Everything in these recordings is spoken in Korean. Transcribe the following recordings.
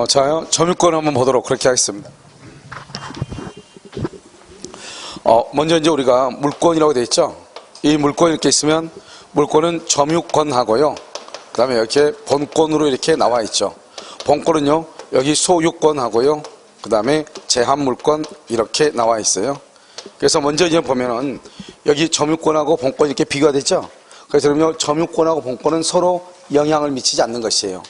자, 점유권 한번 보도록 그렇게 하겠습니다. 먼저 이제 우리가 물권이라고 되어 있죠. 이 물권이 이렇게 있으면 물권은 점유권하고요. 그 다음에 이렇게 본권으로 이렇게 나와 있죠. 본권은요, 여기 소유권하고요. 그 다음에 제한물권 이렇게 나와 있어요. 그래서 먼저 이제 보면은 여기 점유권하고 본권이 이렇게 비교가 되죠. 그래서 그러면 점유권하고 본권은 서로 영향을 미치지 않는 것이에요.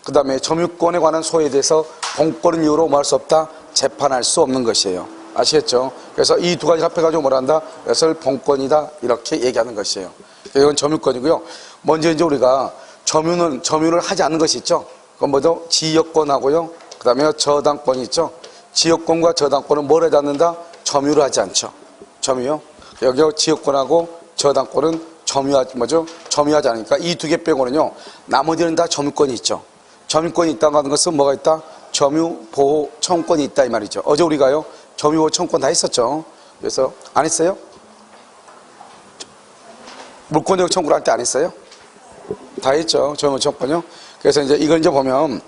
그 다음에 점유권에 관한 소에 대해서 본권은 이유로 뭐 할 수 없다? 재판할 수 없는 것이에요. 아시겠죠? 그래서 이 두 가지 합해가지고 뭐라 한다? 이것을 본권이다. 이렇게 얘기하는 것이에요. 이건 점유권이고요. 먼저 이제 우리가 점유를 하지 않는 것이 있죠. 그건 뭐죠? 지역권하고요. 그 다음에 저당권이 있죠. 지역권과 저당권은 뭘 하지 않는다? 점유를 하지 않죠. 점유요. 여기 지역권하고 저당권은 점유하지 않으니까 이 두 개 빼고는요. 나머지는 다 점유권이 있죠. 점유권이 있다고 하는 것은 뭐가 있다? 점유, 보호, 청구권이 있다 이 말이죠. 어제 우리가요. 점유, 보호, 청구권 다 했었죠. 그래서 안 했어요? 물권적 청구를 할 때 안 했어요? 다 했죠. 점유, 청구권요. 그래서 이제 이걸 이제 보면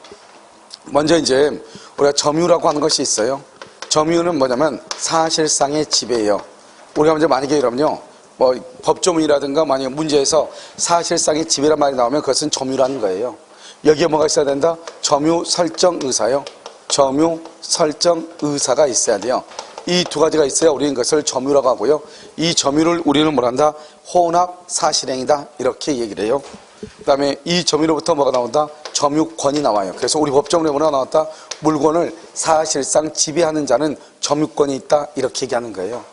먼저 이제 우리가 점유라고 하는 것이 있어요. 점유는 뭐냐면 사실상의 지배예요. 우리가 먼저 만약에 이러면요. 뭐 법조문이라든가 만약에 문제에서 사실상의 지배란 말이 나오면 그것은 점유라는 거예요. 여기에 뭐가 있어야 된다? 점유 설정 의사요. 점유 설정 의사가 있어야 돼요. 이 두 가지가 있어야 우리는 그것을 점유라고 하고요. 이 점유를 우리는 뭐란다? 혼합 사실행위다. 이렇게 얘기를 해요. 그 다음에 이 점유로부터 뭐가 나온다? 점유권이 나와요. 그래서 우리 법정에 뭐가 나왔다? 물건을 사실상 지배하는 자는 점유권이 있다. 이렇게 얘기하는 거예요.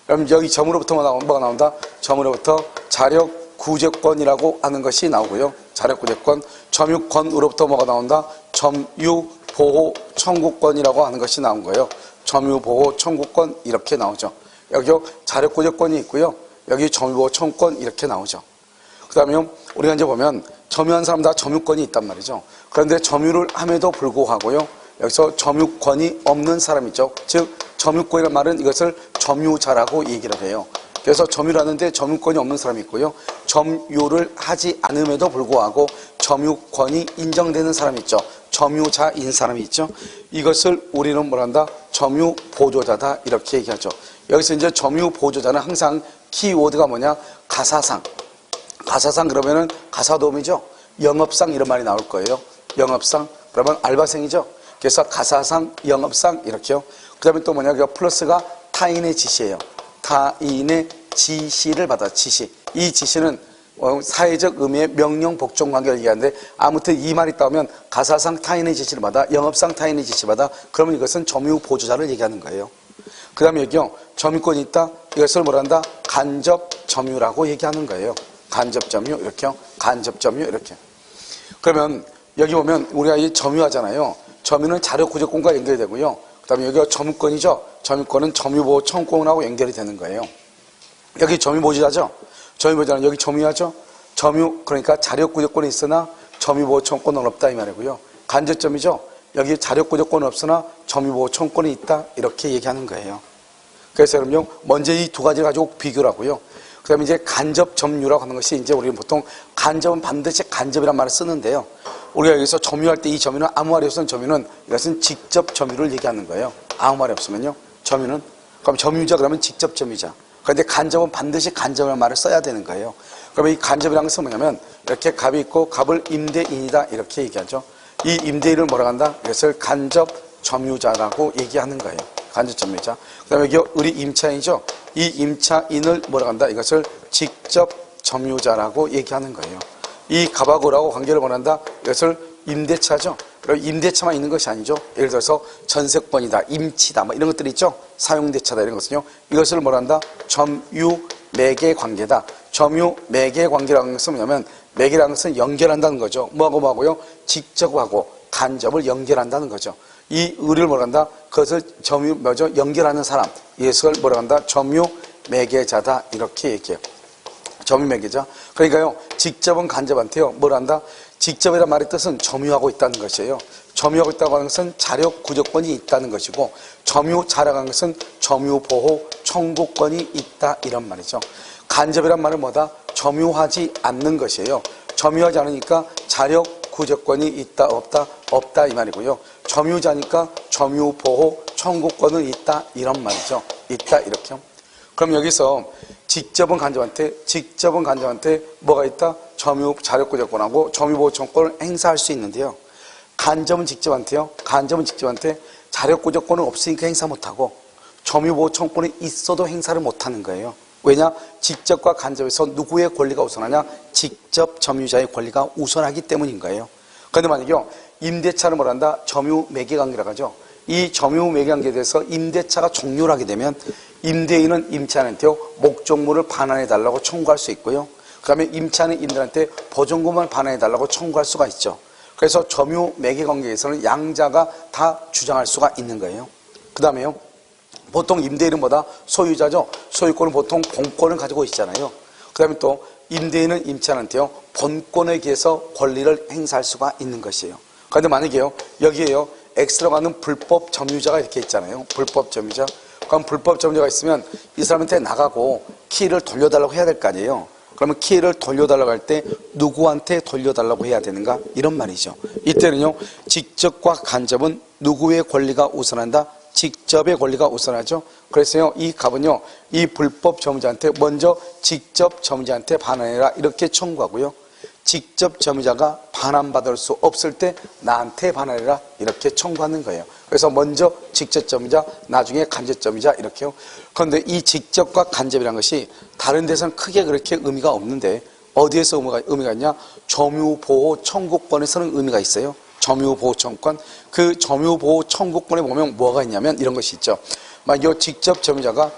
그럼 여기 점으로부터 뭐가 나온다? 점으로부터 자력 구제권이라고 하는 것이 나오고요. 자력구제권, 점유권으로부터 뭐가 나온다? 점유보호 청구권이라고 하는 것이 나온 거예요. 점유보호 청구권 이렇게 나오죠. 여기 자력구제권이 있고요. 여기 점유보호 청구권 이렇게 나오죠. 그 다음에 우리가 이제 보면 점유한 사람 다 점유권이 있단 말이죠. 그런데 점유를 함에도 불구하고요. 여기서 점유권이 없는 사람 있죠. 즉 점유권이라는 말은 이것을 점유자라고 얘기를 해요. 그래서 점유를 하는데 점유권이 없는 사람이 있고요. 점유를 하지 않음에도 불구하고 점유권이 인정되는 사람이 있죠. 점유자인 사람이 있죠. 이것을 우리는 뭐란다? 점유보조자다 이렇게 얘기하죠. 여기서 이제 점유보조자는 항상 키워드가 뭐냐? 가사상. 가사상 그러면은 가사도우미죠. 영업상 이런 말이 나올 거예요. 영업상 그러면 알바생이죠. 그래서 가사상, 영업상 이렇게요. 그 다음에 또 뭐냐? 플러스가 타인의 지시예요. 타인의 지시를 받아 지시. 이 지시는 사회적 의미의 명령 복종 관계를 얘기하는데 아무튼 이 말이 있다면 가사상 타인의 지시를 받아 영업상 타인의 지시를 받아 그러면 이것은 점유 보조자를 얘기하는 거예요. 그 다음에 여기요. 점유권이 있다. 이것을 뭐란다? 간접 점유라고 얘기하는 거예요. 간접 점유 이렇게요. 간접 점유 이렇게. 그러면 여기 보면 우리가 이 점유하잖아요. 점유는 자력구제권과 연결이 되고요. 그 다음에 여기가 점유권이죠. 점유권은 점유보호 청구권하고 연결이 되는 거예요. 여기 점유보조자죠. 점유보조자는 여기 점유하죠. 점유 그러니까 자력구제권이 있으나 점유보호 청구권은 없다 이 말이고요. 간접점이죠. 여기 자력구제권은 없으나 점유보호 청구권이 있다 이렇게 얘기하는 거예요. 그래서 여러분요 먼저 이 두 가지를 가지고 비교를 하고요. 그 다음에 이제 간접 점유라고 하는 것이 이제 우리는 보통 간접은 반드시 간접이란 말을 쓰는데요. 우리가 여기서 점유할 때 이 점유는 아무 말이 없으면 점유는 이것은 직접 점유를 얘기하는 거예요. 아무 말이 없으면요. 점유는 그럼 점유자 그러면 직접 점유자. 그런데 간접은 반드시 간접이라는 말을 써야 되는 거예요. 그러면 이 간접이라는 것은 뭐냐면 이렇게 갑이 있고 갑을 임대인이다 이렇게 얘기하죠. 이 임대인을 뭐라고 한다? 이것을 간접 점유자라고 얘기하는 거예요. 간접 점유자. 그 다음에 여기 을이 임차인이죠. 이 임차인을 뭐라고 한다? 이것을 직접 점유자라고 얘기하는 거예요. 이 갑하고 관계를 원한다. 이것을 임대차죠. 그리고 임대차만 있는 것이 아니죠. 예를 들어서 전세권이다, 임치다, 뭐 이런 것들이 있죠. 사용대차다 이런 것은요. 이것을 뭐란다? 점유 매개 관계다. 점유 매개 관계라는 것은 뭐냐면 매개라는 것은 연결한다는 거죠. 뭐하고요? 직접하고 간접을 연결한다는 거죠. 이 의를 뭐란다? 그것을 연결하는 사람. 이것을 뭐라 한다? 점유 매개자다 이렇게 얘기해요. 점유 매개자. 그러니까요. 직접은 간접한테요. 뭘 한다? 직접이라는 말의 뜻은 점유하고 있다는 것이에요. 점유하고 있다고 하는 것은 자력 구조권이 있다는 것이고 점유자라고 하는 것은 점유보호 청구권이 있다 이런 말이죠. 간접이란 말은 뭐다? 점유하지 않는 것이에요. 점유하지 않으니까 자력 구제권이 있다 없다? 없다 이 말이고요. 점유자니까 점유보호 청구권은 있다 이런 말이죠. 있다 이렇게요. 그럼 여기서 직접은 간접한테 뭐가 있다? 점유 자력구제권하고 점유보호 청구권을 행사할 수 있는데요. 간접은 직접한테 자력구제권은 없으니까 행사 못하고 점유보호 청구권이 있어도 행사를 못하는 거예요. 왜냐? 직접과 간접에서 누구의 권리가 우선하냐? 직접 점유자의 권리가 우선하기 때문인 거예요. 그런데 만약에 임대차를 뭐란다? 점유매개관계라고 하죠. 이 점유매개관계에 대해서 임대차가 종료를 하게 되면 임대인은 임차인한테요 목적물을 반환해달라고 청구할 수 있고요. 그 다음에 임차인은 임대인한테 보증금을 반환해달라고 청구할 수가 있죠. 그래서 점유매개관계에서는 양자가 다 주장할 수가 있는 거예요. 그 다음에요 보통 임대인은 뭐다? 소유자죠. 소유권은 보통 본권을 가지고 있잖아요. 그 다음에 또 임대인은 임차인한테요 본권에 의해서 권리를 행사할 수가 있는 것이에요. 그런데 만약에요 여기에요 X라고 하는 불법 점유자가 이렇게 있잖아요. 불법 점유자. 그럼 불법 점유자가 있으면 이 사람한테 나가고 키를 돌려달라고 해야 될 거 아니에요. 그러면 키를 돌려달라고 할 때 누구한테 돌려달라고 해야 되는가? 이런 말이죠. 이때는요 직접과 간접은 누구의 권리가 우선한다? 직접의 권리가 우선하죠. 그래서요 이 갑은요 이 불법 점유자한테 먼저 직접 점유자한테 반환해라 이렇게 청구하고요. 직접 점유자가 반환받을 수 없을 때 나한테 반환해라 이렇게 청구하는 거예요. 그래서 먼저 직접 점유자, 나중에 간접 점유자 이렇게요. 그런데 이 직접과 간접이라는 것이 다른 데서는 크게 그렇게 의미가 없는데 어디에서 의미가 있냐? 점유보호 청구권에서는 의미가 있어요. 점유보호 청구권. 그 점유보호 청구권에 보면 뭐가 있냐면 이런 것이 있죠. 만약 직접 점유자가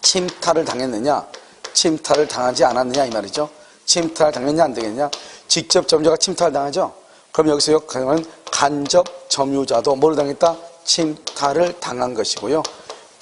침탈을 당했느냐, 침탈을 당하지 않았느냐 이 말이죠. 침탈을 당했냐 안 되겠냐? 직접 점유자가 침탈을 당하죠. 그럼 여기서 그러면 간접 점유자도 뭐를 당했다? 침탈을 당한 것이고요.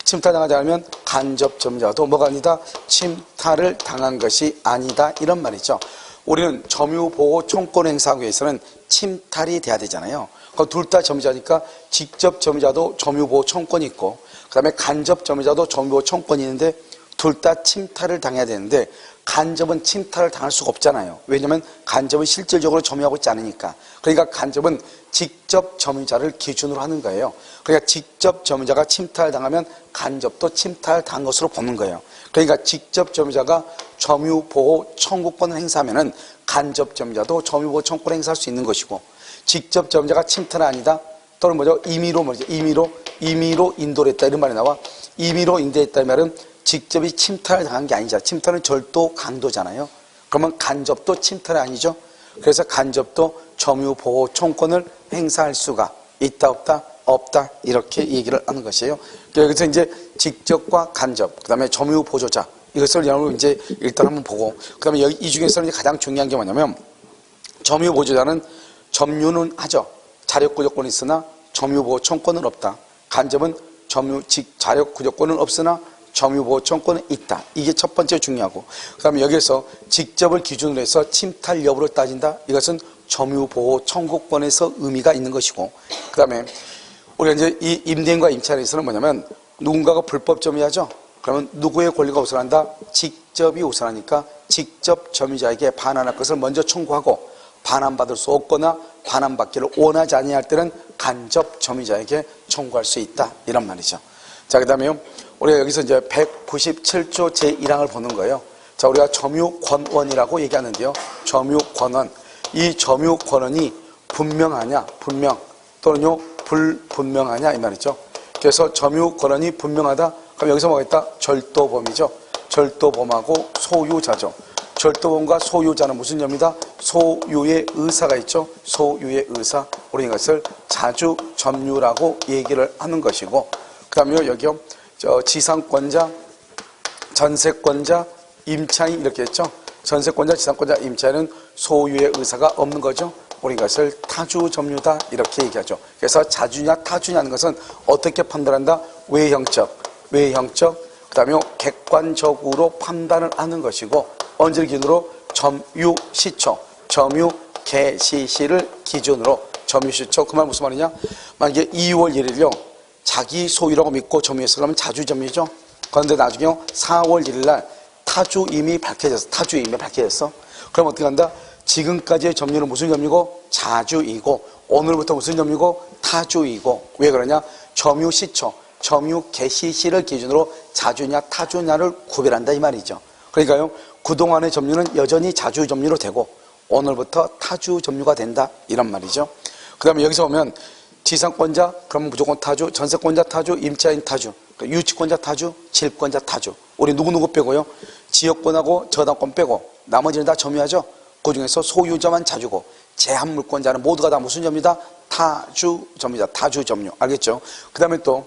침탈당하지 않으면 간접 점유자도 뭐가 아니다? 침탈을 당한 것이 아니다 이런 말이죠. 우리는 점유보호 청구권 행사하기 위해서는 침탈이 돼야 되잖아요. 그럼 둘 다 점유자니까 직접 점유자도 점유보호 청구권이 있고 그 다음에 간접 점유자도 점유보호 청구권이 있는데 둘 다 침탈을 당해야 되는데 간접은 침탈을 당할 수가 없잖아요. 왜냐하면 간접은 실질적으로 점유하고 있지 않으니까. 그러니까 간접은 직접 점유자를 기준으로 하는 거예요. 그러니까 직접 점유자가 침탈을 당하면 간접도 침탈을 당한 것으로 보는 거예요. 그러니까 직접 점유자가 점유보호 청구권을 행사하면은 간접 점유자도 점유보호 청구권을 행사할 수 있는 것이고 직접 점유자가 침탈은 아니다. 또는 뭐죠? 임의로 인도를 했다 이런 말이 나와. 임의로 인도했다 이 말은 직접이 침탈을 당한 게 아니잖아. 침탈은 절도 강도잖아요. 그러면 간접도 침탈이 아니죠. 그래서 간접도 점유보호 청구권을 행사할 수가 있다 없다? 없다 이렇게 얘기를 하는 것이에요. 여기서 이제 직접과 간접, 그 다음에 점유보조자 이것을 여러분 이제 일단 한번 보고 그 다음에 이 중에서는 이제 가장 중요한 게 뭐냐면 점유보조자는 점유는 하죠. 자력구조권이 있으나 점유보호 청구권은 없다. 간접은 자력구조권은 없으나 점유보호 청구권은 있다. 이게 첫 번째 중요하고 그 다음에 여기에서 직접을 기준으로 해서 침탈 여부를 따진다. 이것은 점유보호 청구권에서 의미가 있는 것이고 그 다음에 우리가 이제 이 임대인과 임차인에서는 뭐냐면 누군가가 불법 점유하죠. 그러면 누구의 권리가 우선한다? 직접이 우선하니까 직접 점유자에게 반환할 것을 먼저 청구하고 반환받을 수 없거나 반환받기를 원하지 아니할 때는 간접 점유자에게 청구할 수 있다. 이런 말이죠. 자, 그 다음에요. 우리가 여기서 이제 197조 제1항을 보는 거예요. 자, 우리가 점유권원이라고 얘기하는데요. 점유권원. 이 점유권원이 분명하냐, 또는요, 불분명하냐, 이 말이죠. 그래서 점유권원이 분명하다. 그럼 여기서 뭐가 있다? 절도범이죠. 절도범하고 소유자죠. 절도범과 소유자는 무슨 점이다? 소유의 의사가 있죠. 소유의 의사. 우리 이것을 자주점유라고 얘기를 하는 것이고, 그 다음에 여기요. 지상권자, 전세권자, 임차인 이렇게 했죠. 전세권자, 지상권자, 임차인은 소유의 의사가 없는 거죠. 우리 이것을 타주점유다 이렇게 얘기하죠. 그래서 자주냐 타주냐는 것은 어떻게 판단한다? 외형적, 그 다음에 객관적으로 판단을 하는 것이고 언제를 기준으로? 점유시초, 점유개시시를 기준으로 점유시초. 그 말 무슨 말이냐? 만약에 2월 1일요. 자기 소유라고 믿고 점유했어. 그러면 자주점유죠. 그런데 나중에 4월 1일 날 타주임이 밝혀졌어. 그럼 어떻게 한다? 지금까지의 점유는 무슨 점유고? 자주이고, 오늘부터 무슨 점유고? 타주이고. 왜 그러냐? 점유 시초, 점유 개시시를 기준으로 자주냐 타주냐를 구별한다 이 말이죠. 그러니까요, 그동안의 점유는 여전히 자주 점유로 되고 오늘부터 타주 점유가 된다 이런 말이죠. 그 다음에 여기서 보면 지상권자 그러면 무조건 타주, 전세권자 타주, 임차인 타주, 유치권자 타주, 질권자 타주. 우리 누구누구 빼고요, 지역권하고 저당권 빼고 나머지는 다 점유하죠. 그 중에서 소유자만 자주고 제한물권자는 모두가 다 무슨 점유다? 타주 점유다. 타주 점유. 알겠죠? 그 다음에 또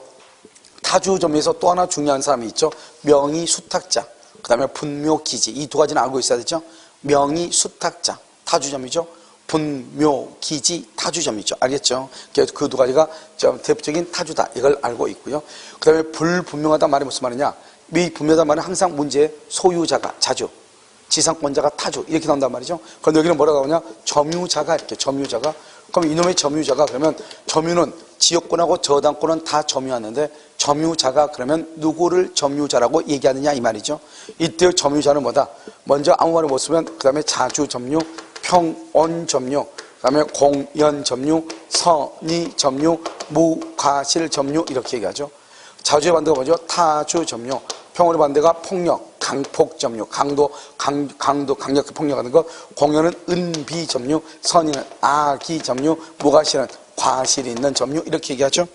타주 점유에서 또 하나 중요한 사람이 있죠. 명의 수탁자, 그 다음에 분묘기지. 이 두 가지는 알고 있어야 되죠. 명의 수탁자 타주점이죠. 분묘기지 타주점이죠. 알겠죠? 그 두 가지가 좀 대표적인 타주다 이걸 알고 있고요. 그 다음에 불분명하다는 말이 무슨 말이냐? 미분명하다는 말은 항상 문제의 소유자가 자주, 지상권자가 타주 이렇게 나온단 말이죠. 그런데 여기는 뭐라고 하냐? 점유자가 이렇게 점유자가. 그럼 이놈의 점유자가 그러면 점유는 지역권하고 저당권은 다 점유하는데 점유자가 그러면 누구를 점유자라고 얘기하느냐 이 말이죠. 이때 점유자는 뭐다? 먼저 아무 말을 못 쓰면 그 다음에 자주 점유, 평온 점유, 그 다음에 공연 점유, 선의 점유, 무과실 점유 이렇게 얘기하죠. 자주의 반대가 뭐죠? 타주 점유. 평온의 반대가 폭력, 강폭 점유, 강력히 폭력하는 거. 공연은 은비 점유, 선의는 악의 점유, 무과실은 과실이 있는 점유 이렇게 얘기하죠.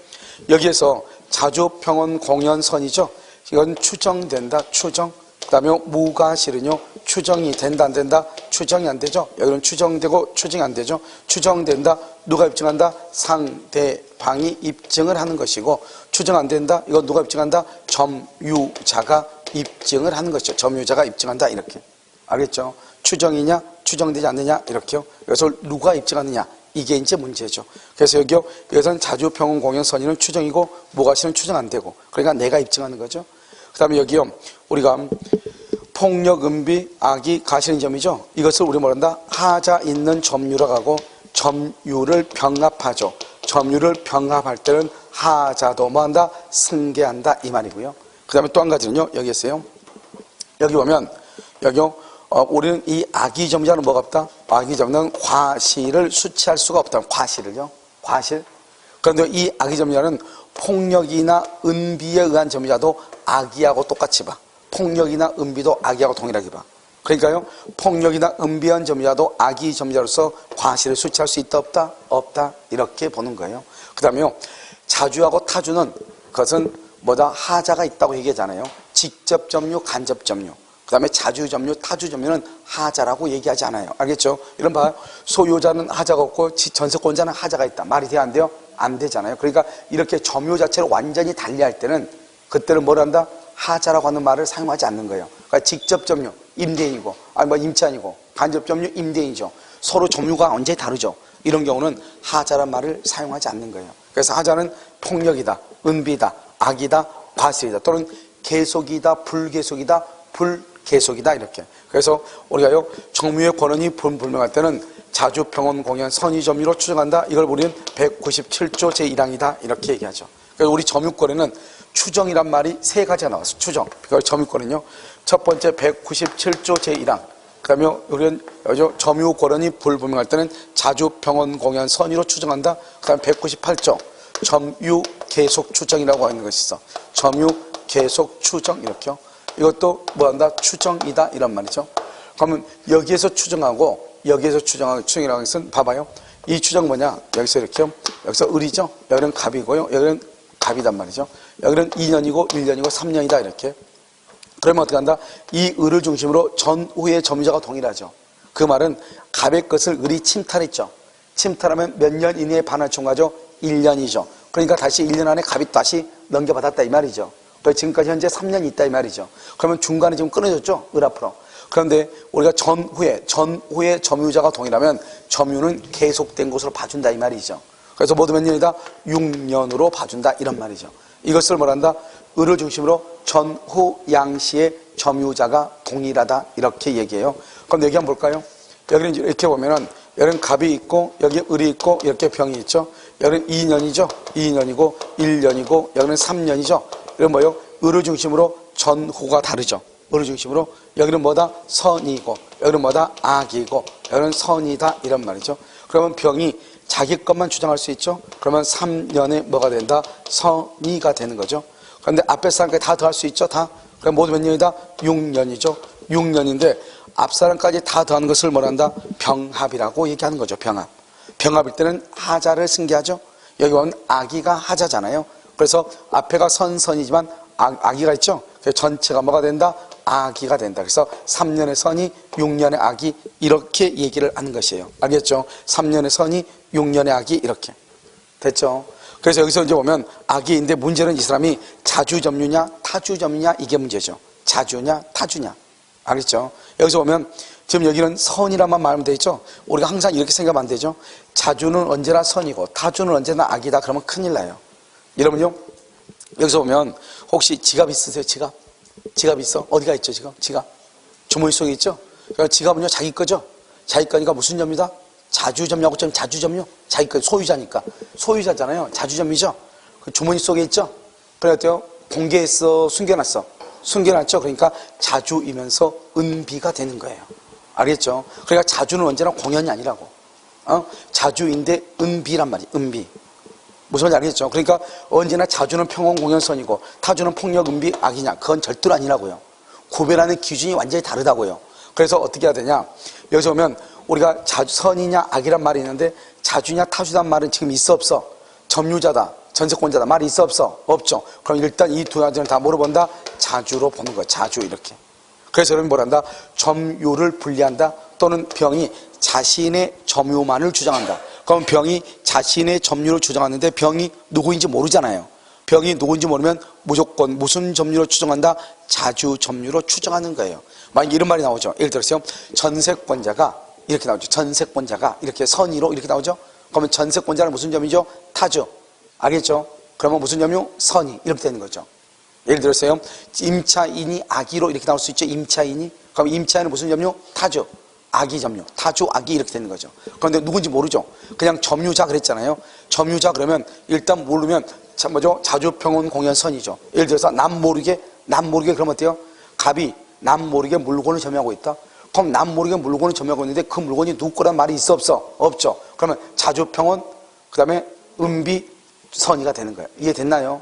여기에서 자주, 평온, 공연, 선이죠. 이건 추정된다, 추정. 그 다음에 무과실은요, 추정이 된다, 안 된다? 추정이 안 되죠. 여기는 추정되고 추정이 안 되죠. 추정된다, 누가 입증한다? 상대방이 입증을 하는 것이고, 추정 안 된다, 이거 누가 입증한다? 점유자가 입증을 하는 것이죠. 점유자가 입증한다, 이렇게. 알겠죠? 추정이냐, 추정되지 않느냐, 이렇게요. 이것을 누가 입증하느냐, 이게 이제 문제죠. 그래서 여기요, 여기서는 자주, 평온, 공연, 선의는 추정이고, 무과실은 추정 안 되고, 그러니까 내가 입증하는 거죠. 그 다음에 여기요, 우리가 폭력, 은비, 악의, 가실인 점이죠. 이것을 우리 뭐란다? 하자 있는 점유라고 하고 점유를 병합하죠. 점유를 병합할 때는 하자도 뭐한다? 승계한다 이 말이고요. 그 다음에 또 한 가지는요, 여기 있어요. 여기 보면 여기요, 우리는 이 악의 점유자는 뭐가 없다? 악의 점유자는 과실을 수치할 수가 없다. 과실을요, 과실. 그런데 이 악의 점유자는 폭력이나 은비에 의한 점유자도 악의하고 똑같이 봐. 폭력이나 은비도 악의하고 동일하게 봐. 그러니까요, 폭력이나 은비한 점유자도 악의 점유자로서 과실을 수치할 수 있다 없다? 없다 이렇게 보는 거예요. 그 다음에요, 자주하고 타주는 그것은 뭐다? 하자가 있다고 얘기하잖아요. 직접 점유, 간접 점유. 그 다음에 자주 점유, 타주 점유는 하자라고 얘기하지 않아요. 알겠죠? 이런 봐요. 소유자는 하자가 없고 전세권자는 하자가 있다. 말이 돼야 안 돼요? 안 되잖아요. 그러니까 이렇게 점유 자체를 완전히 달리할 때는 그때는 뭘 한다? 하자라고 하는 말을 사용하지 않는 거예요. 그러니까 직접 점유, 임대인이고, 아니 뭐 임차인이고, 간접 점유, 임대인이죠. 서로 점유가 언제 다르죠. 이런 경우는 하자란 말을 사용하지 않는 거예요. 그래서 하자는 폭력이다, 은비다, 악이다, 과실이다, 또는 계속이다, 불계속이다, 불계속이다 이렇게. 그래서 우리가요, 점유의 권한이 불분명할 때는 자주, 평온, 공연, 선의 점유로 추정한다. 이걸 우리는 197조 제1항이다 이렇게 얘기하죠. 그래서 우리 점유권에는 추정이란 말이 세 가지가 나왔어요. 추정. 그걸 점유권은요, 첫 번째 197조 제1항. 그 다음에 우리는 점유 권한이 불분명할 때는 자주, 평온, 공연, 선의로 추정한다. 그 다음에 198조 점유 계속 추정이라고 하는 것이 있어. 점유 계속 추정 이렇게요. 이것도 뭐한다? 추정이다 이런 말이죠. 그러면 여기에서 추정하고 여기에서 추정하고 추정이라고 하는 것은 봐봐요. 이 추정 뭐냐? 여기서 이렇게요. 여기서 을이죠. 여기는 갑이고요. 여기는 갑이단 말이죠. 여기는 2년이고 1년이고 3년이다 이렇게. 그러면 어떻게 한다? 이 을을 중심으로 전후의 점유자가 동일하죠. 그 말은 갑의 것을 을이 침탈했죠. 침탈하면 몇 년 이내에 반환 총가죠? 1년이죠. 그러니까 다시 1년 안에 갑이 다시 넘겨받았다 이 말이죠. 그래서 지금까지 현재 3년이 있다 이 말이죠. 그러면 중간에 지금 끊어졌죠? 을 앞으로. 그런데 우리가 전후에 점유자가 동일하면 점유는 계속된 것으로 봐준다 이 말이죠. 그래서 모두 몇 년이다? 6년으로 봐준다 이런 말이죠. 이것을 뭐란다? 을을 중심으로 전후 양시의 점유자가 동일하다 이렇게 얘기해요. 그럼 여기 한번 볼까요? 여기는 이렇게 보면은 여기는 갑이 있고 여기 을이 있고 이렇게 병이 있죠. 여기는 2년이죠. 2년이고 1년이고 여기는 3년이죠. 이건 뭐예요? 을을 중심으로 전후가 다르죠. 어느 중심으로? 여기는 뭐다? 선이고, 여기는 뭐다? 악이고, 여기는 선이다. 이런 말이죠. 그러면 병이 자기 것만 주장할 수 있죠? 그러면 3년에 뭐가 된다? 선이가 되는 거죠. 그런데 앞에 사람까지 다 더할 수 있죠? 다? 그럼 모두 몇 년이다? 6년이죠. 6년인데 앞 사람까지 다 더하는 것을 뭐라 한다? 병합이라고 얘기하는 거죠. 병합. 병합일 때는 하자를 승계하죠. 여기 보면 아기가 하자잖아요. 그래서 앞에가 선이지만 아기가 있죠. 그래서 전체가 뭐가 된다? 아기가 된다. 그래서 3년의 선이 6년의 아기, 이렇게 얘기를 하는 것이에요. 알겠죠? 3년의 선이 6년의 아기, 이렇게 됐죠. 그래서 여기서 이제 보면 아기인데 문제는 이 사람이 자주점유냐 타주점유냐, 이게 문제죠. 자주냐 타주냐. 알겠죠? 여기서 보면 지금 여기는 선이라만 말하면 되죠. 우리가 항상 이렇게 생각하면 안 되죠. 자주는 언제나 선이고 타주는 언제나 악이다. 그러면 큰일 나요. 여러분요, 여기서 보면 혹시 지갑 있으세요? 지갑? 지갑 있어? 어디가 있죠 지금? 지갑? 주머니 속에 있죠? 그러니까 지갑은요 자기 거죠? 자기 거니까 무슨 점이다? 자주점유하고 좀 자주점유? 자기 거 소유자니까. 소유자잖아요. 자주점유죠? 그 주머니 속에 있죠? 그래 어때요? 공개했어? 숨겨놨어? 숨겨놨죠? 그러니까 자주이면서 은비가 되는 거예요. 알겠죠? 그러니까 자주는 언제나 공연이 아니라고. 자주인데 은비란 말이에요. 은비. 무슨 말인지 알겠죠? 그러니까 언제나 자주는 평온 공연선이고 타주는 폭력 은비 악이냐, 그건 절대로 아니라고요. 구별하는 기준이 완전히 다르다고요. 그래서 어떻게 해야 되냐, 여기서 보면 우리가 선이냐 악이란 말이 있는데 자주냐 타주란 말은 지금 있어 없어? 점유자다, 전세권자다 말이 있어 없어? 없죠. 그럼 일단 이 두 가지는 다 뭐로 본다? 자주로 보는 거야. 자주. 이렇게. 그래서 여러분 뭐란다? 점유를 분리한다. 또는 병이 자신의 점유만을 주장한다. 그럼 병이 자신의 점유를 주장하는데 병이 누구인지 모르잖아요. 병이 누구인지 모르면 무조건 무슨 점유로 추정한다? 자주 점유로 추정하는 거예요. 만약 이런 말이 나오죠. 예를 들어서 전세권자가 이렇게 나오죠. 전세권자가 이렇게 선의로 이렇게 나오죠. 그러면 전세권자는 무슨 점이죠? 타주. 알겠죠? 그러면 무슨 점유? 선의. 이렇게 되는 거죠. 예를 들어서요, 임차인이 악의로 이렇게 나올 수 있죠. 임차인이. 그럼 임차인은 무슨 점유? 타주. 악의 점유. 타주, 악의 이렇게 되는 거죠. 그런데 누군지 모르죠. 그냥 점유자 그랬잖아요. 점유자 그러면 일단 모르면 뭐죠? 자주평온 공연선이죠. 예를 들어서 남 모르게 그러면 어때요? 갑이 남 모르게 물건을 점유하고 있다. 그럼 남 모르게 물건을 점유하고 있는데 그 물건이 누구 거란 말이 있어 없어? 없죠. 그러면 자주평온 그 다음에 은비선이가 되는 거예요. 이해됐나요?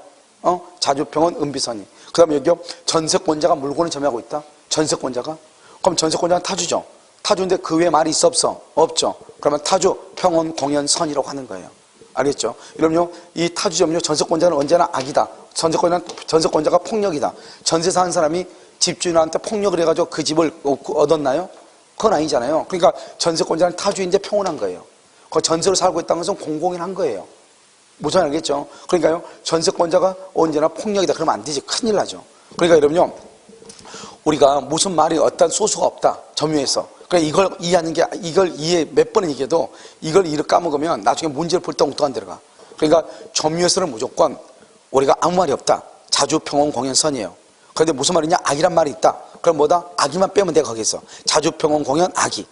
자주평온 은비선이. 그 다음에 여기요, 전세권자가 물건을 점유하고 있다. 전세권자가. 그럼 전세권자는 타주죠. 타주인데 그 외에 말이 있어 없어? 없죠. 그러면 타주 평온 공연선이라고 하는 거예요. 알겠죠? 여러분요, 이 타주점요, 전세권자는 언제나 악이다. 전세권자가 폭력이다. 전세 사는 사람이 집주인한테 폭력을 해가지고 그 집을 얻었나요? 그건 아니잖아요. 그러니까 전세권자는 타주인데 평온한 거예요. 그 전세로 살고 있다는 것은 공공연한 거예요. 무슨 알겠죠? 그러니까요, 전세권자가 언제나 폭력이다. 그러면 안 되지. 큰일 나죠. 그러니까 여러분요, 우리가 무슨 말이 어떤 소수가 없다. 점유해서. 그러니까 이걸 이해하는 게, 이걸 이해 몇 번을 얘기해도 이걸 까먹으면 나중에 문제를 풀 때 엉뚱한 데로 가. 그러니까 점유에서는 무조건 우리가 아무 말이 없다. 자주평온 공연선이에요. 그런데 무슨 말이냐? 악이란 말이 있다. 그럼 뭐다? 악이만 빼면 돼, 거기서. 자주평온 공연 악이.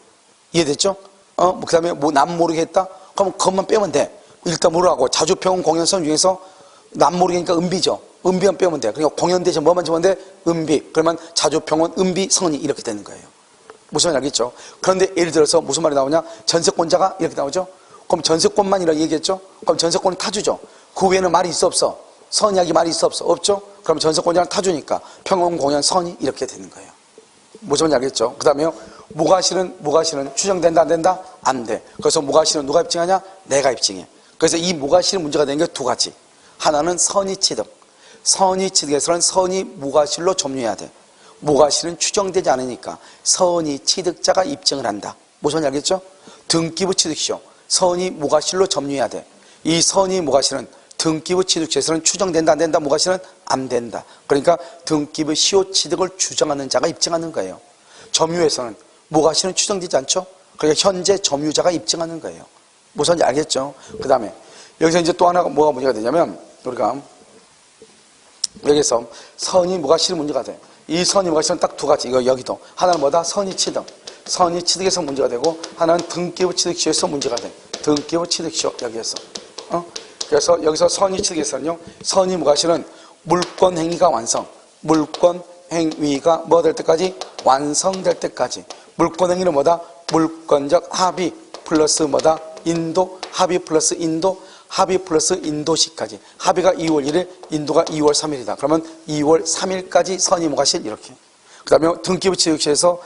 이해됐죠? 그 다음에 뭐 남 모르게 했다? 그럼 그것만 빼면 돼. 일단 뭐라고? 자주평온 공연선 중에서 남 모르게니까 은비죠. 은비만 빼면 돼. 그러니까 공연 대신 뭐만 주면 돼? 은비. 그러면 자주평온 은비 선이 이렇게 되는 거예요. 무슨 말인지 알겠죠? 그런데 예를 들어서 무슨 말이 나오냐? 전세권자가 이렇게 나오죠? 그럼 전세권만이라고 얘기했죠? 그럼 전세권은 타주죠? 그 외에는 말이 있어 없어? 선이야기 말이 있어 없어? 없죠? 그럼 전세권자는 타주니까 평온 공연 선이 이렇게 되는 거예요. 무슨 말인지 알겠죠? 그 다음에요, 무과실은 추정된다 안 된다? 안 돼. 그래서 무과실은 누가 입증하냐? 내가 입증해. 그래서 이 무과실 문제가 되는 게 두 가지. 하나는 선의취득. 선의취득에서는 선이 무과실로 점유해야 돼. 무과실은 추정되지 않으니까 선의 취득자가 입증을 한다. 무슨 말인지 알겠죠? 등기부 취득시효. 선이 무과실로 점유해야 돼. 이 선의 무과실은 등기부 취득시에서는 추정된다 안 된다? 무과실은 안 된다. 그러니까 등기부 시효 취득을 주장하는 자가 입증하는 거예요. 점유에서는 무과실은 추정되지 않죠? 그러니까 현재 점유자가 입증하는 거예요. 무슨 말인지 알겠죠? 그 다음에 여기서 이제 또 하나가 뭐가 문제가 되냐면, 우리가 여기서 선의 무과실 문제가 돼. 이 선의 무과실은 딱 두 가지. 이거 여기도 하나는 뭐다? 선의 취득. 선의 취득에서 문제가 되고, 하나는 등기부 취득시효에서 문제가 돼. 등기부 취득시효 여기에서. 그래서 여기서 선의 취득에서는요, 선의 무과실은 물권 행위가 완성, 물권 행위가 뭐 될 때까지? 완성될 때까지. 물권행위는 뭐다? 물권적 합의 플러스 뭐다? 인도, 합의 플러스 인도, 합의 플러스 인도시까지. 합의가 2월 1일, 인도가 2월 3일이다. 그러면 2월 3일까지 선의 무과실 이렇게. 그 다음에 등기부 취득시에서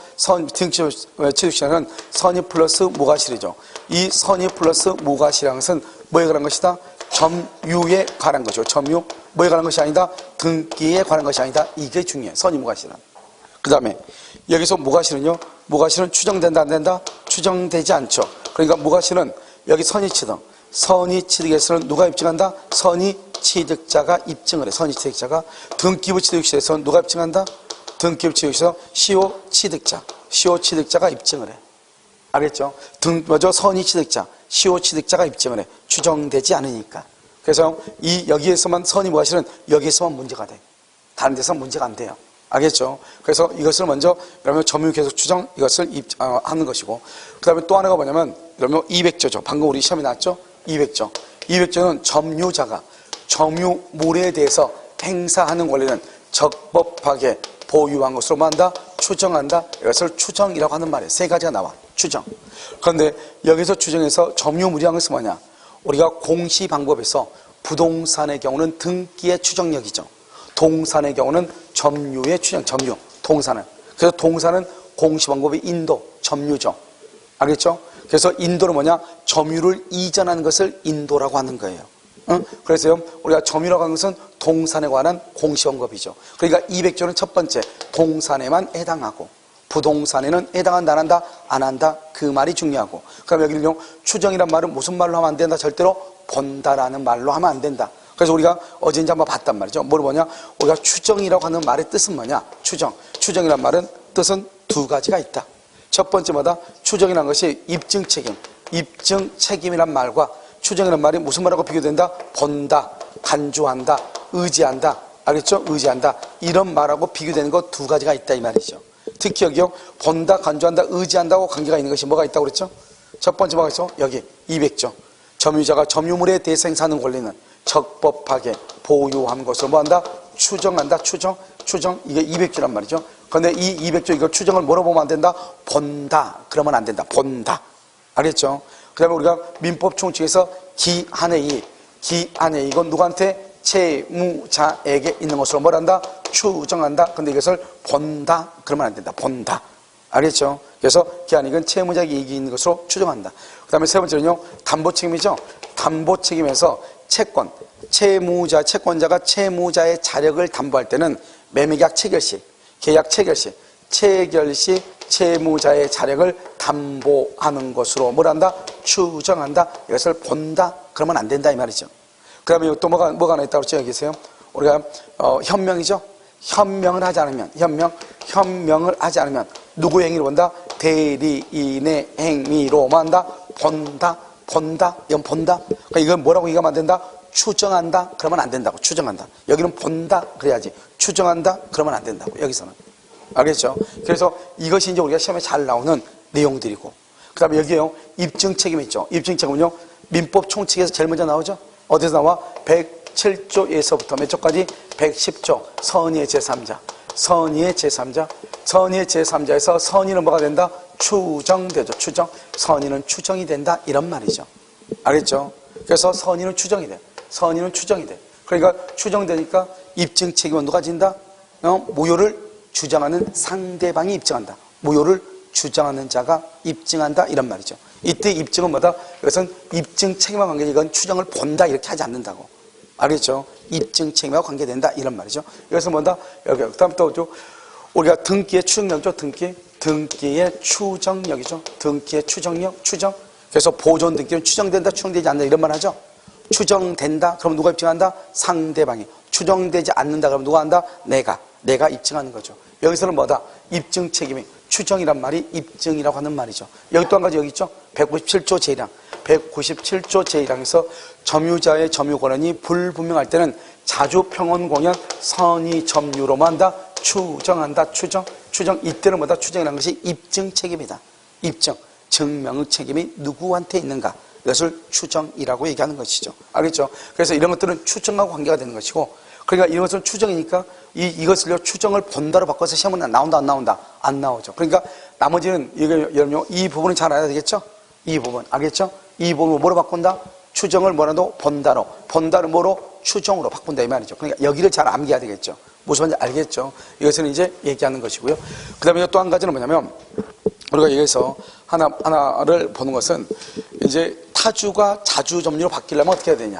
등기부 취득시에는 선의 플러스 무과실이죠. 이 선의 플러스 무과실이라는 것은 뭐에 관한 것이다? 점유에 관한 것이죠. 점유. 뭐에 관한 것이 아니다? 등기에 관한 것이 아니다. 이게 중요해. 선의 무과실은. 그 다음에 여기서 무과실은요. 무과실은 추정된다 안 된다? 추정되지 않죠. 그러니까 무과실은 여기 선의 취득. 선의 취득에서는 누가 입증한다? 선의 취득자가 입증을 해. 선의 취득자가. 등기부 취득시에서는 누가 입증한다? 등기부 취득시에서 시효 취득자. 시효 취득자가 입증을 해. 알겠죠? 먼저 선의 취득자, 시효 취득자가 입증을 해. 추정되지 않으니까. 그래서 여기에서만 선의 무과실은 여기에서만 문제가 돼. 다른 데서 문제가 안 돼요. 알겠죠? 그래서 이것을 먼저 여러분 점유 계속 추정 이것을 하는 것이고, 그 다음에 또 하나가 뭐냐면 여러분 200조죠. 방금 우리 시험에 나왔죠? 200조. 200조는 점유자가 점유물에 대해서 행사하는 권리는 적법하게 보유한 것으로 만다 추정한다. 이것을 추정이라고 하는 말이에요. 세 가지가 나와. 추정. 그런데 여기서 추정해서 점유물이라는 것은 뭐냐? 우리가 공시 방법에서 부동산의 경우는 등기의 추정력이죠. 동산의 경우는 점유의 추정, 점유. 동산은. 그래서 동산은 공시 방법이 인도, 점유죠. 알겠죠? 그래서 인도는 뭐냐? 점유를 이전하는 것을 인도라고 하는 거예요. 응? 그래서 우리가 점유라고 하는 것은 동산에 관한 공시 방법이죠. 그러니까 200조는 첫 번째, 동산에만 해당하고, 부동산에는 해당한다, 안 한다? 안 한다. 그 말이 중요하고. 그럼 여기는요, 추정이란 말은 무슨 말로 하면 안 된다? 절대로 본다라는 말로 하면 안 된다. 그래서 우리가 어제 이제 한번 봤단 말이죠. 뭘 보냐? 우리가 추정이라고 하는 말의 뜻은 뭐냐? 추정. 추정이란 말은 뜻은 두 가지가 있다. 첫 번째마다 추정이라는 것이 입증 책임. 입증 책임이란 말과 추정이란 말이 무슨 말하고 비교된다? 본다, 간주한다, 의지한다. 알겠죠? 의지한다. 이런 말하고 비교되는 것 두 가지가 있다 이 말이죠. 특히 여기요, 본다, 간주한다, 의지한다고 관계가 있는 것이 뭐가 있다고 그랬죠? 첫 번째 뭐가 있죠? 여기 200조. 점유자가 점유물에 대해서 행사하는 권리는 적법하게 보유한 것으로 뭐한다? 추정한다. 추정. 이게 200조란 말이죠. 그런데 이 200조 이거 추정을 뭐로 보면 안 된다? 본다. 그러면 안 된다. 본다. 알겠죠? 그 다음에 우리가 민법 총칙에서 기한의 이건 누구한테? 채무자에게 있는 것으로 뭘 한다? 추정한다. 근데 이것을 본다. 그러면 안 된다. 본다. 알겠죠? 그래서 기한이익은 채무자에게 이익이 있는 것으로 추정한다. 그 다음에 세 번째는요, 담보책임이죠. 담보책임에서 채권, 채권자가 채무자의 자력을 담보할 때는 매매계약 체결시, 계약 체결시, 채무자의 자력을 담보하는 것으로 뭘 한다? 추정한다. 이것을 본다. 그러면 안 된다 이 말이죠. 그 다음에 또 뭐가 하나 있다고 그랬죠? 여기 계세요. 우리가 현명이죠. 현명을 하지 않으면 누구의 행위를 본다? 대리인의 행위로만 한다? 본다. 이건 본다. 그러니까 이건 뭐라고 얘기하면 안 된다? 추정한다. 그러면 안 된다고. 추정한다. 여기는 본다. 그래야지. 추정한다. 그러면 안 된다고. 여기서는. 알겠죠? 그래서 이것이 이제 우리가 시험에 잘 나오는 내용들이고. 그 다음에 여기에요. 입증 책임이 있죠. 입증 책임은요. 민법 총칙에서 제일 먼저 나오죠. 어디서 나와? 107조에서부터 몇 조까지? 110조. 선의의 제3자. 선의의 제3자에서 선의는 뭐가 된다? 추정되죠. 추정. 선의는 추정이 된다. 이런 말이죠. 알겠죠? 그래서 선의는 추정이 돼. 그러니까 추정되니까 입증 책임은 누가 진다? 무효를 주장하는 상대방이 입증한다. 무효를 주장하는 자가 입증한다. 이런 말이죠. 이때 입증은 뭐다? 이것은 입증 책임과 관계된 이건 추정을 본다. 이렇게 하지 않는다고. 알겠죠? 입증 책임과 관계된다. 이런 말이죠. 그래서 뭐다? 여기, 그 다음 또 우리가 등기의 추정력이죠. 등기의 추정력이죠. 등기의 추정력, 추정. 그래서 보존 등기는 추정된다, 추정되지 않는다. 이런 말 하죠. 추정된다. 그럼 누가 입증한다? 상대방이. 추정되지 않는다. 그럼 누가 한다? 내가 입증하는 거죠. 여기서는 뭐다? 입증 책임이. 추정이란 말이 입증이라고 하는 말이죠. 여기 또 한 가지 여기 있죠. 197조 제1항. 197조 제1항에서 점유자의 점유 권한이 불분명할 때는 자주평원 공연 선의 점유로만 한다. 추정한다. 추정. 이때는 뭐다? 추정이라는 것이 입증 책임이다. 입증. 증명의 책임이 누구한테 있는가. 이것을 추정이라고 얘기하는 것이죠. 알겠죠? 그래서 이런 것들은 추정하고 관계가 되는 것이고, 그러니까 이런 것은 추정이니까 이것을요 추정을 본다로 바꿔서 시험은 나온다 안 나온다? 안 나오죠. 그러니까 나머지는 여러분 이 부분은 잘 알아야 되겠죠? 이 부분 알겠죠? 이 부분을 뭐로 바꾼다? 추정을 뭐라도 본다로, 본다를 뭐로? 추정으로 바꾼다 이 말이죠. 그러니까 여기를 잘 암기해야 되겠죠. 무슨 말인지 알겠죠? 이것은 이제 얘기하는 것이고요. 그 다음에 또 한 가지는 뭐냐면 우리가 여기서 하나를 보는 것은 이제 타주가 자주 점유로 바뀌려면 어떻게 해야 되냐?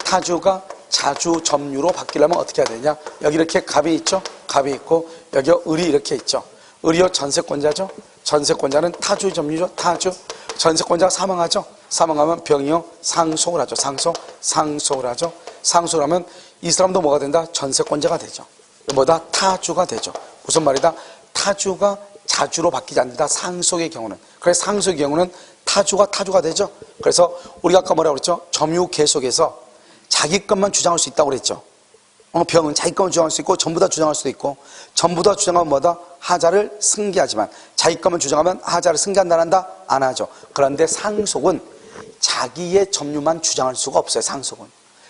타주가 자주 점유로 바뀌려면 어떻게 해야 되냐? 여기 이렇게 갑이 있죠? 갑이 있고 여기 을이 이렇게 있죠. 을이요 전세권자죠. 전세권자는 타주 점유죠. 타주. 전세권자가 사망하죠. 사망하면 병이요 상속을 하죠. 상속을 하죠. 상속을 하면 이 사람도 뭐가 된다? 전세권자가 되죠. 뭐다? 타주가 되죠. 무슨 말이다? 타주가 자주로 바뀌지 않는다. 상속의 경우는. 그래서 상속의 경우는 타주가 되죠. 그래서 우리가 아까 뭐라고 그랬죠? 점유 계속에서 자기 것만 주장할 수 있다고 그랬죠. 병은 자기 것만 주장할 수 있고 전부 다 주장할 수도 있고 전부 다 주장하면 뭐다? 하자를 승계하지만 자기 것만 주장하면 하자를 승계한다 한다? 안 하죠. 그런데 상속은 자기의 점유만 주장할 수가 없어요.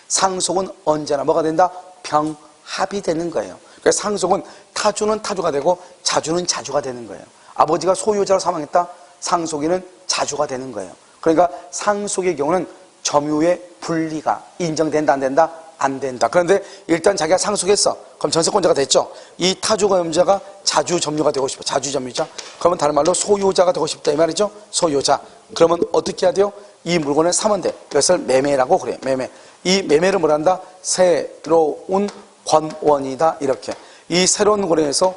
상속은 언제나 뭐가 된다? 병합이 되는 거예요. 그래서 상속은 타주는 타주가 되고 자주는 자주가 되는 거예요. 아버지가 소유자로 사망했다? 상속인은 자주가 되는 거예요. 그러니까 상속의 경우는 점유의 분리가 인정된다 안 된다? 안 된다. 그런데 일단 자기가 상속했어. 그럼 전세권자가 됐죠. 이 타주가 점유자가 자주 점유가 되고 싶어. 자주 점유자. 그러면 다른 말로 소유자가 되고 싶다 이 말이죠. 소유자. 그러면 어떻게 해야 돼요? 이 물건을 사면 돼. 이것을 매매라고 그래. 매매. 이 매매를 뭐란다? 새로운 권원이다. 이렇게. 이 새로운 권원에서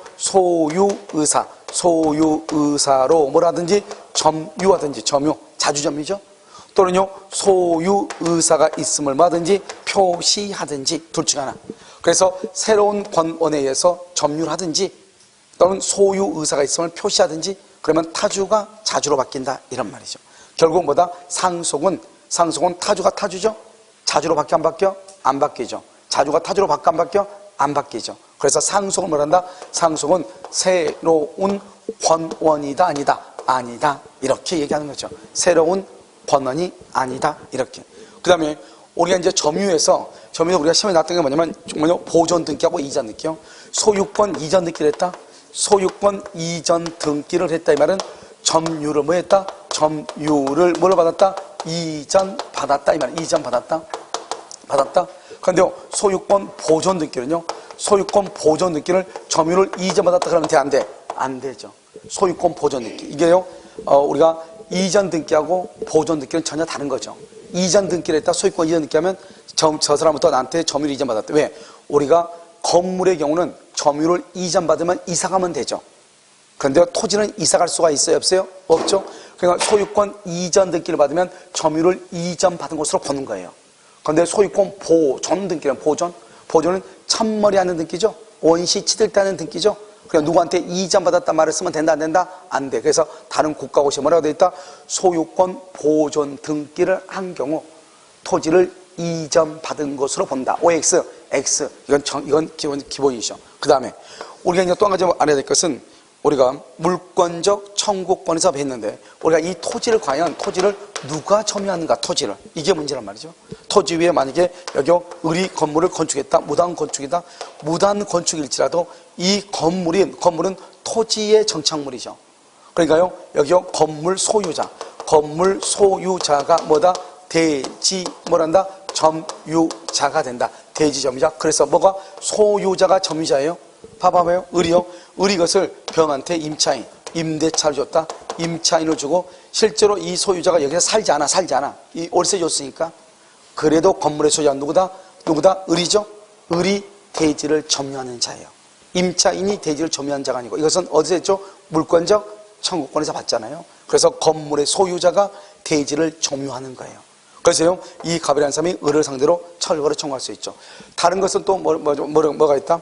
소유의사로 뭐라든지 점유하든지 자주 점유죠. 또는요 소유의사가 있음을 뭐하든지 표시하든지 둘 중 하나. 그래서 새로운 권원에 의해서 점유를 하든지 또는 소유의사가 있음을 표시하든지 그러면 타주가 자주로 바뀐다 이런 말이죠. 결국 뭐다? 상속은 타주가 타주죠. 자주로 바뀌어 안 바뀌어? 안 바뀌죠. 자주가 타주로 바뀌어 안 바뀌어? 안 바뀌죠. 그래서 상속은 뭐란다? 상속은 새로운 권원이다 아니다 이렇게 얘기하는 거죠. 새로운 권원이 아니다 이렇게. 그 다음에 우리가 이제 점유에서 우리가 시험에 나왔던 게 뭐냐면 보존 등기하고 이전 등기요. 소유권 이전 등기를 했다. 소유권 이전 등기를 했다 이 말은 점유를 뭐 했다? 점유를 뭐를 받았다? 이전 받았다 이 말은 이전 받았다. 그런데요 소유권 보존 등기는요 소유권 보존 등기를 점유를 이전 받았다 그러면 돼 안 돼? 안 되죠. 소유권 보존 등기 이게요 우리가 이전 등기하고 보존 등기는 전혀 다른 거죠. 이전 등기를 했다 소유권 이전 등기하면 저 사람부터 나한테 점유를 이전 받았다. 왜? 우리가 건물의 경우는 점유를 이전 받으면 이사 가면 되죠. 그런데 토지는 이사 갈 수가 있어요 없어요? 없죠. 그러니까 소유권 이전 등기를 받으면 점유를 이전 받은 것으로 보는 거예요. 그런데 소유권 보존 등기는 보존은 첫머리 하는 등기죠. 원시 치들다는 등기죠. 그냥 누구한테 이전 받았단 말을 쓰면 된다 안 된다? 안 돼. 그래서 다른 국가고시에 뭐라고 되어 있다? 소유권 보존 등기를 한 경우 토지를 이전 받은 것으로 본다. OX, X 이건 기본이죠. 그 다음에 우리가 이제 또 한 가지 알아야 될 것은 우리가 물권적 청구권에서 배웠는데 우리가 이 토지를 과연 누가 점유하는가 토지를 이게 문제란 말이죠. 토지 위에 만약에 여기 을이 건물을 건축했다. 무단 건축이다. 무단 건축일지라도 이 건물은 토지의 정착물이죠. 그러니까요 여기 건물 소유자가 뭐다? 대지 뭐란다? 점유자가 된다. 대지 점유자. 그래서 뭐가 소유자가 점유자예요? 봐봐요. 을이 이것을 병한테 임대차를 줬다. 임차인을 주고 실제로 이 소유자가 여기서 살지 않아. 이 월세 줬으니까. 그래도 건물의 소유자는 누구다? 을이죠. 을이 대지를 점유하는 자예요. 임차인이 대지를 점유한 자가 아니고 이것은 어디서 했죠? 물권적 청구권에서 받잖아요. 그래서 건물의 소유자가 대지를 점유하는 거예요. 그래서요 이 갑이라는 사람이 을을 상대로 철거를 청구할 수 있죠. 다른 것은 또 뭐가 있다?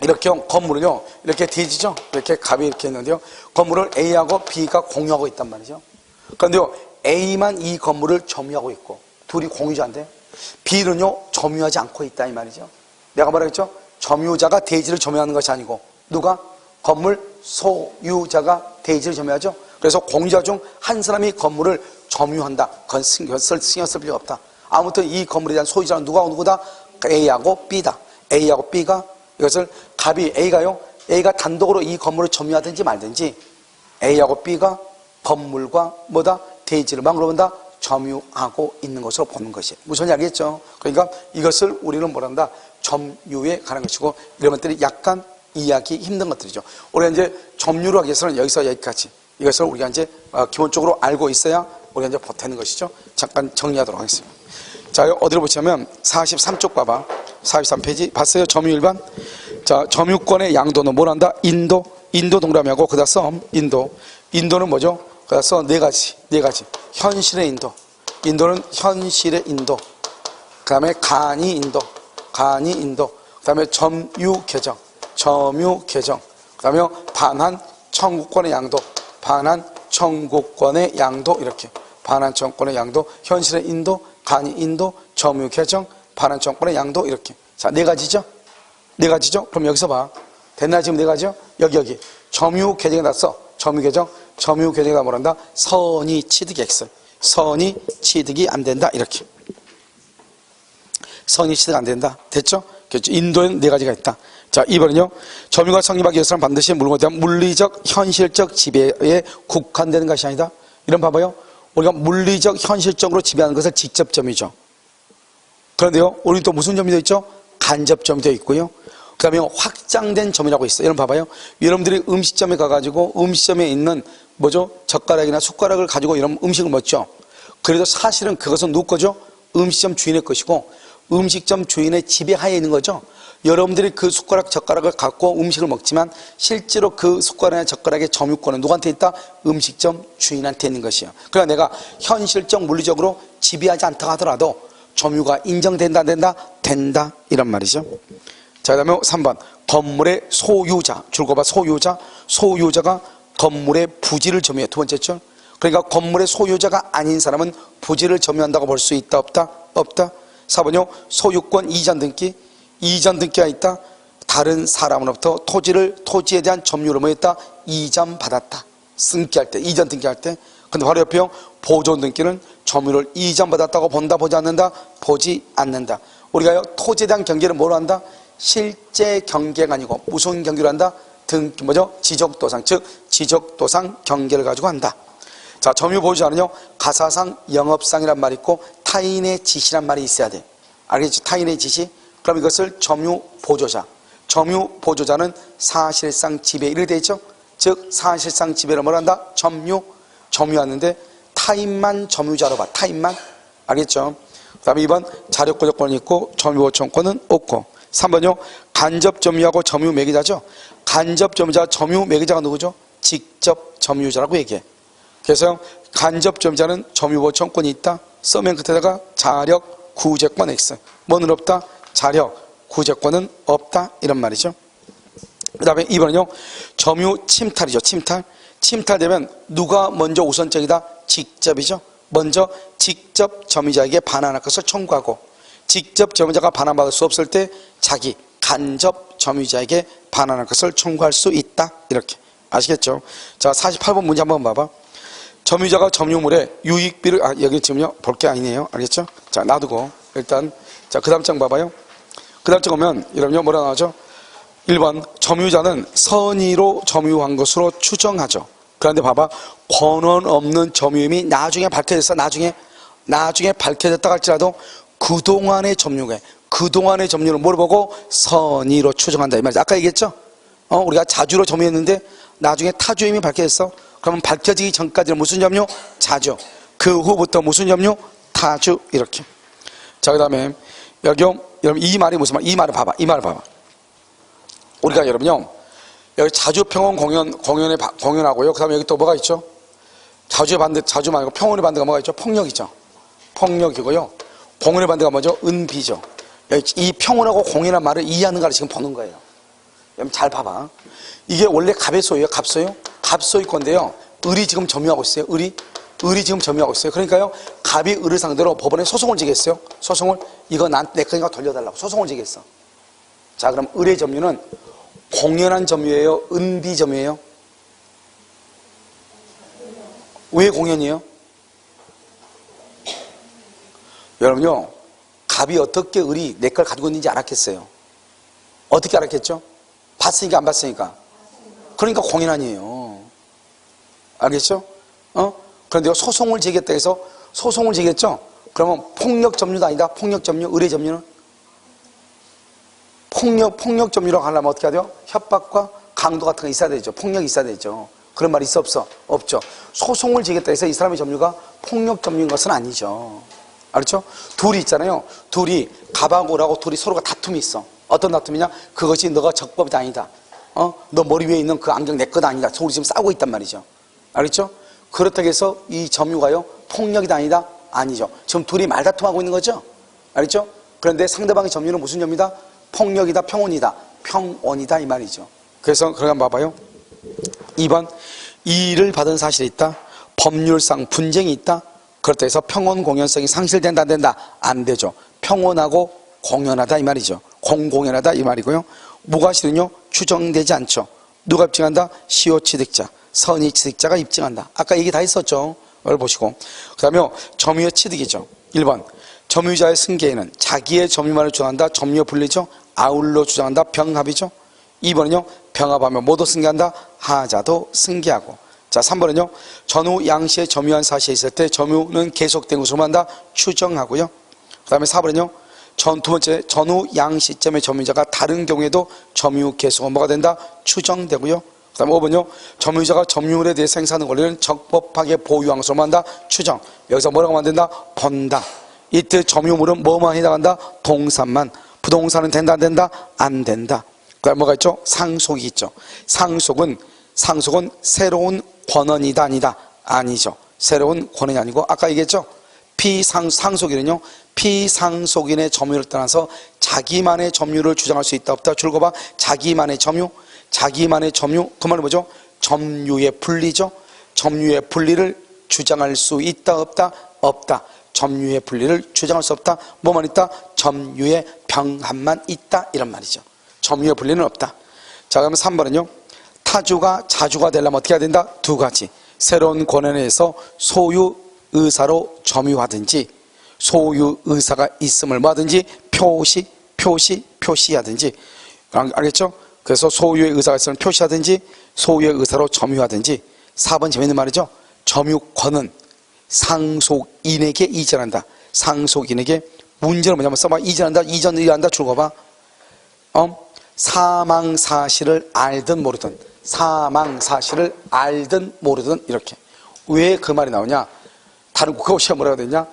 이렇게 건물은요 이렇게 대지죠. 이렇게 갑이 이렇게 있는데요 건물을 A하고 B가 공유하고 있단 말이죠. 그런데요 A만 이 건물을 점유하고 있고 둘이 공유자인데 B는요 점유하지 않고 있다 이 말이죠. 내가 뭐라 했죠? 점유자가 대지를 점유하는 것이 아니고 누가? 건물 소유자가 대지를 점유하죠. 그래서 공유자 중 한 사람이 건물을 점유한다. 그건 신경 쓸 필요가 없다. 아무튼 이 건물에 대한 소유자는 누구다? A하고 B다. A하고 B가 이것을 갑이 A가 단독으로 이 건물을 점유하든지 말든지 A하고 B가 건물과 뭐다? 대지를 망으로 본다? 점유하고 있는 것으로 보는 것이에요. 무슨 이야기겠죠? 그러니까 이것을 우리는 뭐란다? 점유에 관한 것이고 이런 것들이 약간 이해하기 힘든 것들이죠. 우리가 이제 점유를 하기 위해서는 여기서 여기까지 이것을 우리가 이제 기본적으로 알고 있어야 우리가 이제 보태는 것이죠. 잠깐 정리하도록 하겠습니다. 자, 어디로 보시면 43쪽 봐봐. 43페이지 봤어요? 점유 일반. 자, 점유권의 양도는 뭐란다? 인도 동그라미하고 그다음 썸 인도는 뭐죠? 그다음 써 네 가지. 현실의 인도는 현실의 인도. 그다음에 간이 인도. 그다음에 점유 계정. 그다음에 반환 청구권의 양도. 이렇게. 반환 청구권의 양도, 현실의 인도, 간이 인도, 점유 계정, 반환 청구권의 양도 이렇게. 자, 네 가지죠? 그럼 여기서 봐. 됐나 지금 네 가지요? 여기. 점유 계정에다 써. 점유 계정에다 뭐란다? 선의 취득 X. 선의 취득이 안 된다. 이렇게. 선의 취득 안 된다. 됐죠? 그렇죠? 인도에는 네 가지가 있다. 자, 2번은요. 점유가 성립하기 위해서는 반드시 물건에 대한 물리적, 현실적 지배에 국한되는 것이 아니다. 이런 봐봐요. 우리가 물리적, 현실적으로 지배하는 것을 직접점이죠. 그런데요, 우리 또 무슨 점이 되어 있죠? 간접점이 되어 있고요. 그 다음에 확장된 점이라고 있어요. 여러분 봐봐요. 여러분들이 음식점에 가가지고 음식점에 있는 뭐죠? 젓가락이나 숟가락을 가지고 이런 음식을 먹죠. 그래도 사실은 그것은 누구 거죠? 음식점 주인의 것이고 음식점 주인의 지배하에 있는 거죠. 여러분들이 그 숟가락, 젓가락을 갖고 음식을 먹지만 실제로 그 숟가락이나 젓가락의 점유권은 누구한테 있다? 음식점 주인한테 있는 것이에요. 그러니까 내가 현실적, 물리적으로 지배하지 않다 하더라도 점유가 인정된다, 안 된다? 된다. 이런 말이죠. 자, 그 다음에 3번. 건물의 소유자. 줄거봐 소유자가 건물의 부지를 점유해. 두 번째죠. 그러니까 건물의 소유자가 아닌 사람은 부지를 점유한다고 볼 수 있다, 없다? 4번요. 소유권 이전 등기가 있다. 다른 사람으로부터 토지에 대한 점유를 뭐 했다? 이전받았다. 등기할 때, 이전 등기할 때. 근데 바로 옆에요. 보존 등기는 점유를 이전받았다고 본다, 보지 않는다? 보지 않는다. 우리가요, 토지에 대한 경계를 뭐로 한다? 실제 경계가 아니고 무슨 경계로 한다? 지적도상, 즉 지적도상 경계를 가지고 한다. 자, 점유보유자는요, 가사상, 영업상이란 말이 있고 타인의 지시란 말이 있어야 돼. 알겠죠? 타인의 지시. 그럼 이것을 점유보조자는 사실상 지배 이렇게 되어 있죠? 즉 사실상 지배를 뭐라 한다? 점유하는데 타인만 점유자로 봐. 타인만. 알겠죠? 그 다음에 2번 자력고적권이 있고 점유보청권은 없고. 3번요. 간접 점유하고 점유 매기자죠. 간접 점유자, 점유 매기자가 누구죠? 직접 점유자라고 얘기해. 그래서 간접 점유자는 점유보청권이 있다. 써맨 끝에다가 자력 구제권 X. 뭐는 없다? 자력 구제권은 없다. 이런 말이죠. 그 다음에 2번은요. 점유 침탈이죠. 침탈되면 누가 먼저 우선적이다? 직접이죠. 먼저 직접 점유자에게 반환할 것을 청구하고 직접 점유자가 반환받을 수 없을 때 자기 간접 점유자에게 반환할 것을 청구할 수 있다. 이렇게. 아시겠죠? 자, 48번 문제 한번 봐봐. 점유자가 점유물에 유익비를, 여기 지금요, 볼 게 아니네요. 알겠죠? 자, 놔두고. 일단, 자, 그 다음 장 봐봐요. 그 다음 장 오면, 이러면 뭐라 나오죠? 1번, 점유자는 선의로 점유한 것으로 추정하죠. 그런데 봐봐. 권한 없는 점유임이 나중에 밝혀졌어. 나중에 밝혀졌다 할지라도 그동안의 점유를 뭐로 보고 선의로 추정한다. 이 말이죠. 아까 얘기했죠? 우리가 자주로 점유했는데 나중에 타주임이 밝혀졌어. 그러면 밝혀지기 전까지는 무슨 점유? 자주. 그 후부터 무슨 점유? 타주. 이렇게. 자, 그 다음에 여러분 이 말이 무슨 말? 이 말을 봐봐. 우리가 여러분요, 여기 자주평원 공연하고요. 그 다음에 여기 또 뭐가 있죠? 자주 말고 평원의 반대가 뭐가 있죠? 폭력이죠. 폭력이고요. 공연의 반대가 뭐죠? 은비죠. 이 평원하고 공연한 말을 이해하는 가를 지금 보는 거예요. 여러분 잘 봐봐. 이게 원래 갑의 소유예요? 갑소유권인데요. 을이 지금 점유하고 있어요. 을이 지금 점유하고 있어요. 그러니까요, 갑이 을을 상대로 법원에 소송을 지겠어요. 이거 내 거니까 돌려달라고 소송을 지겠어. 자, 그럼 을의 점유는 공연한 점유예요? 은비 점유예요? 왜 공연이에요? 여러분요, 갑이 어떻게 을이 내 걸 가지고 있는지 알았겠어요? 어떻게 알았겠죠? 봤으니까 안 봤으니까. 그러니까 공인 아니에요. 알겠죠? 그런데 소송을 제기했다 해서 소송을 제기했죠? 그러면 폭력 점유도 아니다. 폭력 점유, 의뢰 점유는? 폭력 점유라고 하려면 어떻게 해야 돼요? 협박과 강도 같은 거 있어야 되죠. 폭력이 있어야 되죠. 그런 말이 있어 없어? 없죠. 소송을 제기했다 해서 이 사람의 점유가 폭력 점유인 것은 아니죠. 알았죠? 둘이 있잖아요. 둘이 갑하고 을하고 둘이 서로가 다툼이 있어. 어떤 다툼이냐? 그것이 너가 적법이 아니다. 너 머리 위에 있는 그 안경 내 것 아니다. 서로 지금 싸우고 있단 말이죠. 알겠죠? 그렇다고 해서 이 점유가요 폭력이 아니다? 아니죠. 지금 둘이 말다툼하고 있는 거죠. 알겠죠? 그런데 상대방의 점유는 무슨 점이다? 폭력이다, 평온이다. 평온이다 이 말이죠. 그래서 그러면 봐봐요. 2번 이의를 받은 사실이 있다. 법률상 분쟁이 있다. 그렇다 해서 평온 공연성이 상실된다 안 된다? 안 되죠. 평온하고 공연하다 이 말이죠. 공공연하다 이 말이고요. 무과실은요 추정되지 않죠. 누가 입증한다? 시효 취득자, 선의 취득자가 입증한다. 아까 얘기 다 했었죠. 이걸 보시고 그 다음에 점유의 취득이죠. 1번 점유자의 승계에는 자기의 점유만을 주장한다. 점유의 분리죠. 아울러 주장한다. 병합이죠. 2번은요 병합하면 모두 승계한다. 하자도 승계하고. 자 3번은요 전후 양시에 점유한 사실이 있을 때 점유는 계속된 것으로 한다. 추정하고요. 그 다음에 4번은요 두 번째 전후 양 시점의 점유자가 다른 경우에도 점유 계속은 뭐가 된다? 추정되고요. 그 다음에 5번요 점유자가 점유물에 대해 생산하는 권리는 적법하게 보유한 것으로 한다. 추정. 여기서 뭐라고 만든다? 본다. 이때 점유물은 뭐만 해당한다? 동산만. 부동산은 된다 안 된다? 안 된다. 그 다음에 뭐가 있죠? 상속이 있죠. 상속은 새로운 권한이다 아니다? 아니죠. 새로운 권한이 아니고 아까 얘기했죠? 상속인은요 피상속인의 점유를 떠나서 자기만의 점유를 주장할 수 있다 없다? 줄거 봐. 자기만의 점유 그 말은 뭐죠? 점유의 분리죠. 점유의 분리를 주장할 수 있다 없다? 없다. 점유의 분리를 주장할 수 없다. 뭐만 있다? 점유의 병합만 있다 이런 말이죠. 점유의 분리는 없다. 자 그러면 3번은요 타주가 자주가 되려면 어떻게 해야 된다? 두 가지. 새로운 권한에 의해서 소유 의사로 점유하든지 소유 의사가 있음을 뭐하든지 표시하든지. 알겠죠? 그래서 소유의 의사가 있으면 표시하든지 소유의 의사로 점유하든지. 4번 재밌는 말이죠. 점유권은 상속인에게 이전한다. 상속인에게. 문제는 뭐냐면 써봐. 이전한다. 이전한다. 줄거봐. 사망사실을 알든 모르든 이렇게. 왜 그 말이 나오냐? 다른 국가고시가 뭐라고 되냐?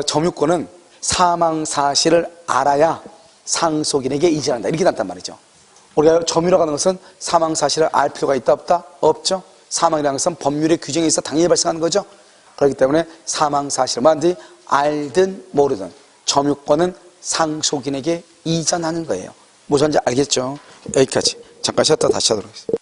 점유권은 사망사실을 알아야 상속인에게 이전한다. 이렇게 났단 말이죠. 우리가 점유라고 하는 것은 사망사실을 알 필요가 있다 없다? 없죠. 사망이라는 것은 법률의 규정에 있어 당연히 발생하는 거죠. 그렇기 때문에 사망사실을 뭐든지 알든 모르든 점유권은 상속인에게 이전하는 거예요. 무슨 말인지 알겠죠? 여기까지. 잠깐 쉬었다 다시 하도록 하겠습니다.